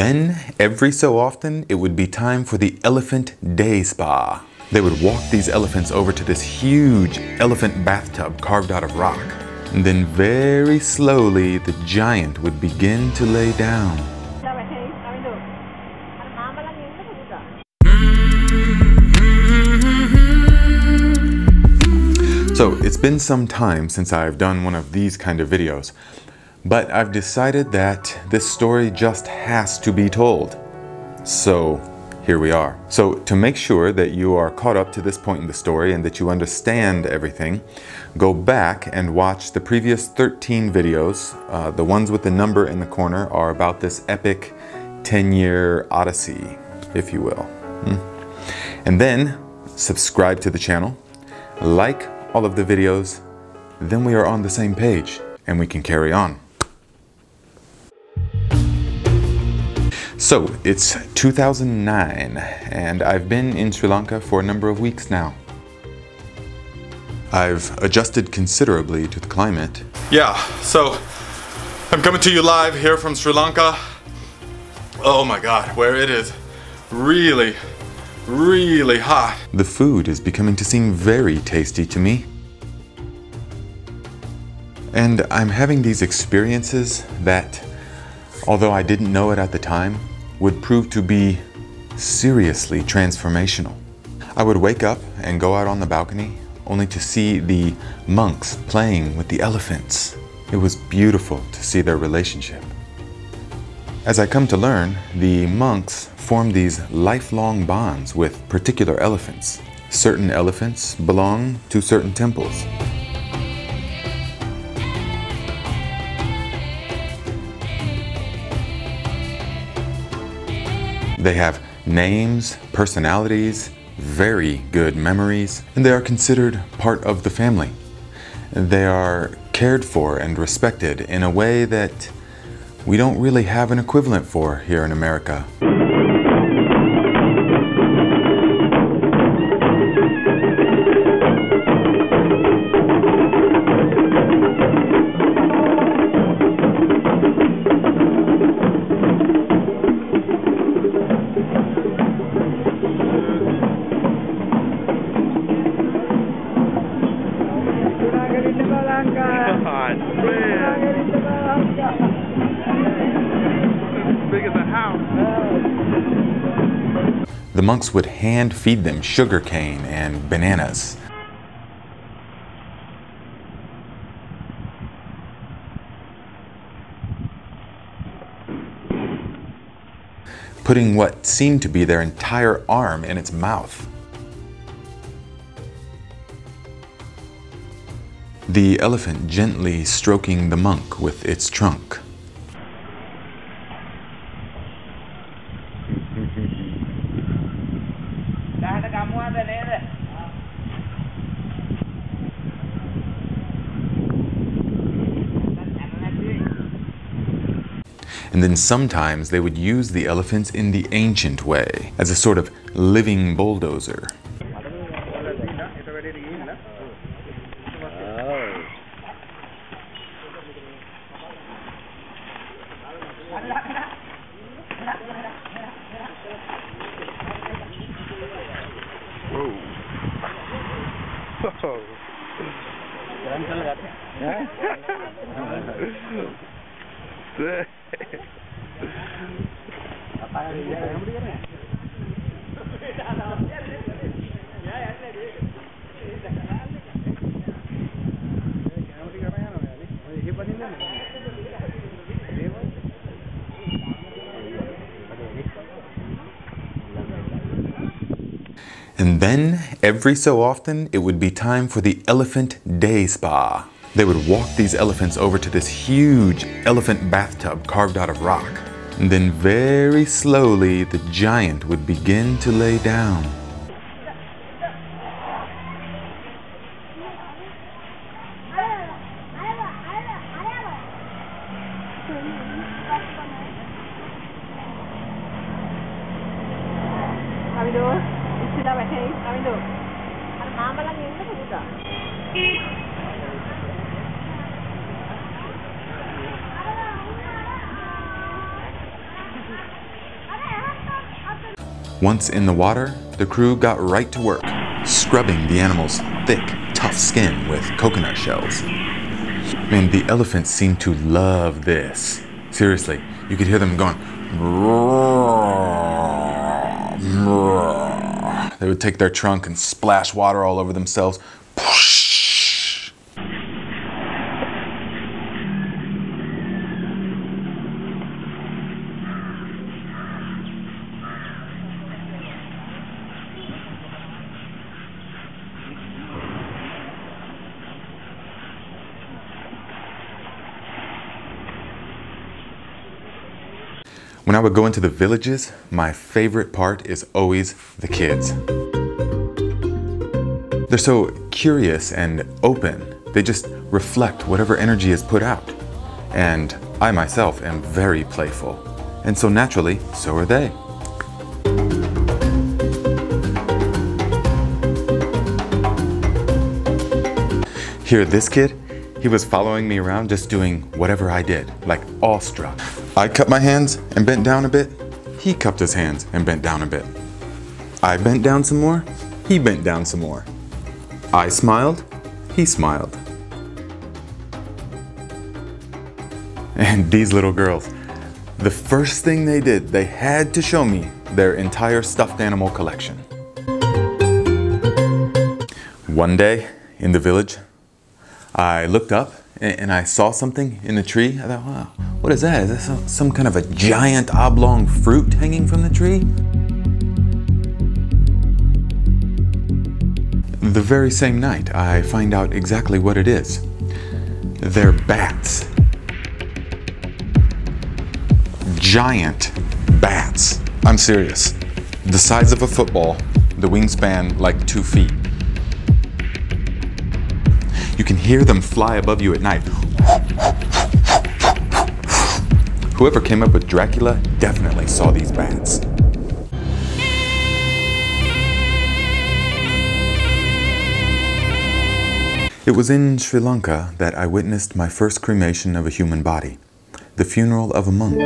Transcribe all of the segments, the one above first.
then, every so often, it would be time for the elephant day spa. They would walk these elephants over to this huge elephant bathtub carved out of rock. And then very slowly, the giant would begin to lay down. So it's been some time since I've done one of these kind of videos, but I've decided that this story just has to be told. So here we are. So to make sure that you are caught up to this point in the story and that you understand everything, go back and watch the previous 13 videos. The ones with the number in the corner are about this epic 10-year odyssey, if you will. And then subscribe to the channel, like all of the videos, then we are on the same page and we can carry on. So it's 2009 and I've been in Sri Lanka for a number of weeks now. I've adjusted considerably to the climate. Yeah, so I'm coming to you live here from Sri Lanka. Oh my God, where it is really hot. The food is becoming to seem very tasty to me. And I'm having these experiences that, although I didn't know it at the time, would prove to be seriously transformational. I would wake up and go out on the balcony only to see the monks playing with the elephants. It was beautiful to see their relationship. As I come to learn, the monks form these lifelong bonds with particular elephants. Certain elephants belong to certain temples. They have names, personalities, very good memories, and they are considered part of the family. They are cared for and respected in a way that we don't really have an equivalent for here in America. The monks would hand feed them sugarcane and bananas. Putting what seemed to be their entire arm in its mouth. The elephant gently stroking the monk with its trunk. And then sometimes they would use the elephants in the ancient way, as a sort of living bulldozer. And then, every so often, it would be time for the elephant day spa. They would walk these elephants over to this huge elephant bathtub carved out of rock. And then very slowly, the giant would begin to lay down. Once in the water, the crew got right to work, scrubbing the animal's thick, tough skin with coconut shells. Man, the elephants seemed to love this. Seriously, you could hear them going. They would take their trunk and splash water all over themselves. When I would go into the villages, my favorite part is always the kids. They're so curious and open. They just reflect whatever energy is put out. And I myself am very playful. And so naturally, so are they. Here, this kid, he was following me around just doing whatever I did, like awestruck. I cupped my hands and bent down a bit. He cupped his hands and bent down a bit. I bent down some more. He bent down some more. I smiled. He smiled. And these little girls, the first thing they did, they had to show me their entire stuffed animal collection. One day in the village, I looked up and I saw something in the tree. I thought, wow, what is that? Is that some kind of a giant oblong fruit hanging from the tree? The very same night, I find out exactly what it is. They're bats. Giant bats. I'm serious. The size of a football, the wingspan like 2 feet. You can hear them fly above you at night. Whoever came up with Dracula definitely saw these bats. It was in Sri Lanka that I witnessed my first cremation of a human body, the funeral of a monk.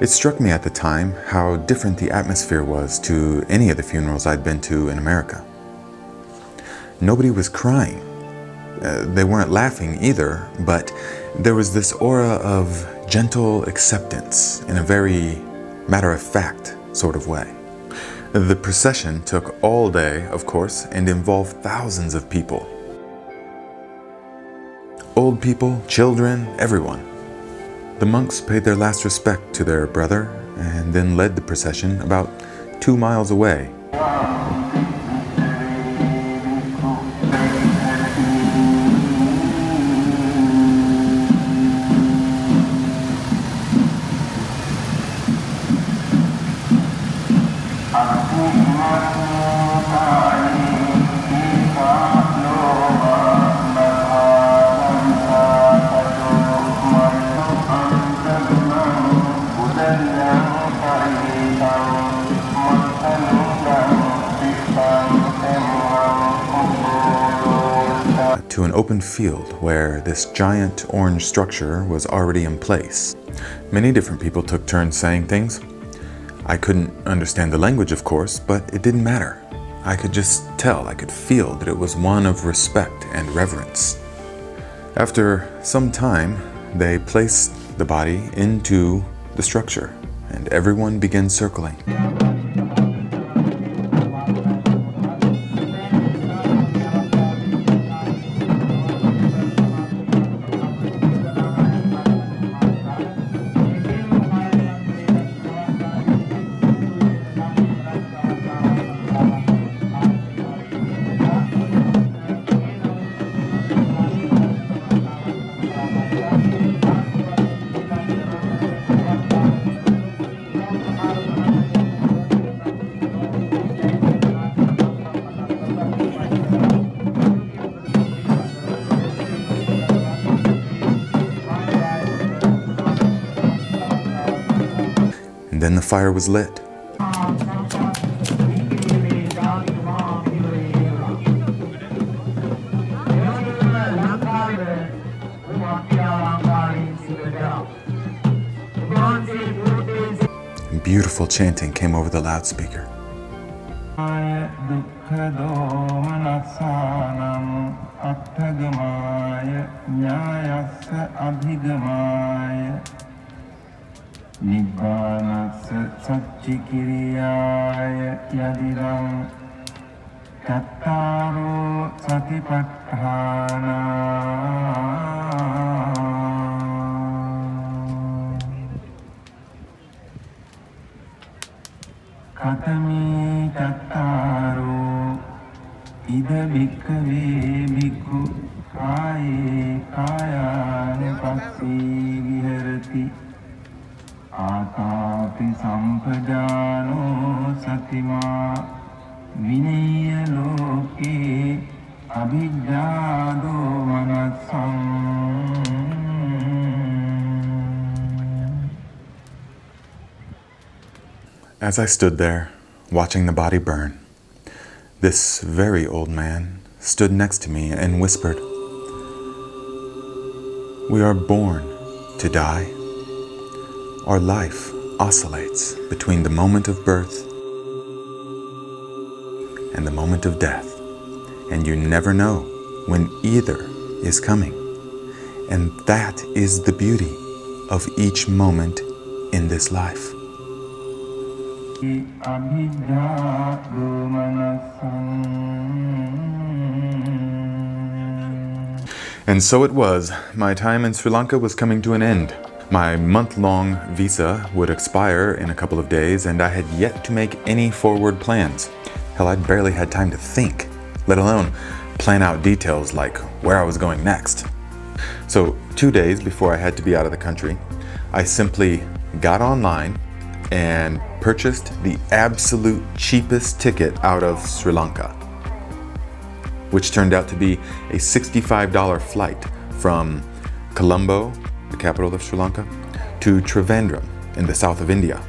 It struck me at the time how different the atmosphere was to any of the funerals I'd been to in America. Nobody was crying. They weren't laughing either, but there was this aura of gentle acceptance in a very matter-of-fact sort of way. The procession took all day, of course, and involved thousands of people. Old people, children, everyone. The monks paid their last respect to their brother and then led the procession about 2 miles away. To an open field where this giant orange structure was already in place. Many different people took turns saying things. I couldn't understand the language, of course, but it didn't matter. I could just tell, I could feel that it was one of respect and reverence. After some time, they placed the body into the structure, and everyone began circling. And then the fire was lit. beautiful chanting came over the loudspeaker. Katami tattaro ida bhikkave bhikkhu kaye kayanupassī viharati ātāpi sampajāno satimā vinaya loke abhijjādo manassam. As I stood there, watching the body burn, this very old man stood next to me and whispered, "We are born to die. Our life oscillates between the moment of birth and the moment of death, and you never know when either is coming. And that is the beauty of each moment in this life." And so it was. My time in Sri Lanka was coming to an end. My month-long visa would expire in a couple of days, and I had yet to make any forward plans. Hell, I'd barely had time to think, let alone plan out details like where I was going next. So 2 days before I had to be out of the country, I simply got online and purchased the absolute cheapest ticket out of Sri Lanka, which turned out to be a $65 flight from Colombo, the capital of Sri Lanka, to Trivandrum in the south of India.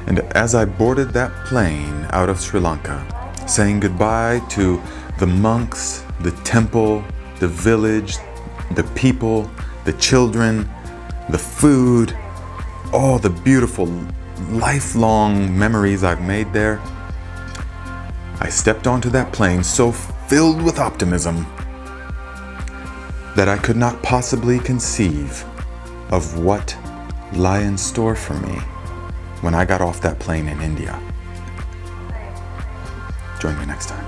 And as I boarded that plane out of Sri Lanka, saying goodbye to the monks, the temple, the village, the people, the children, the food, all the beautiful lifelong memories I've made there, I stepped onto that plane so filled with optimism that I could not possibly conceive of what lie in store for me when I got off that plane in India. Join me next time.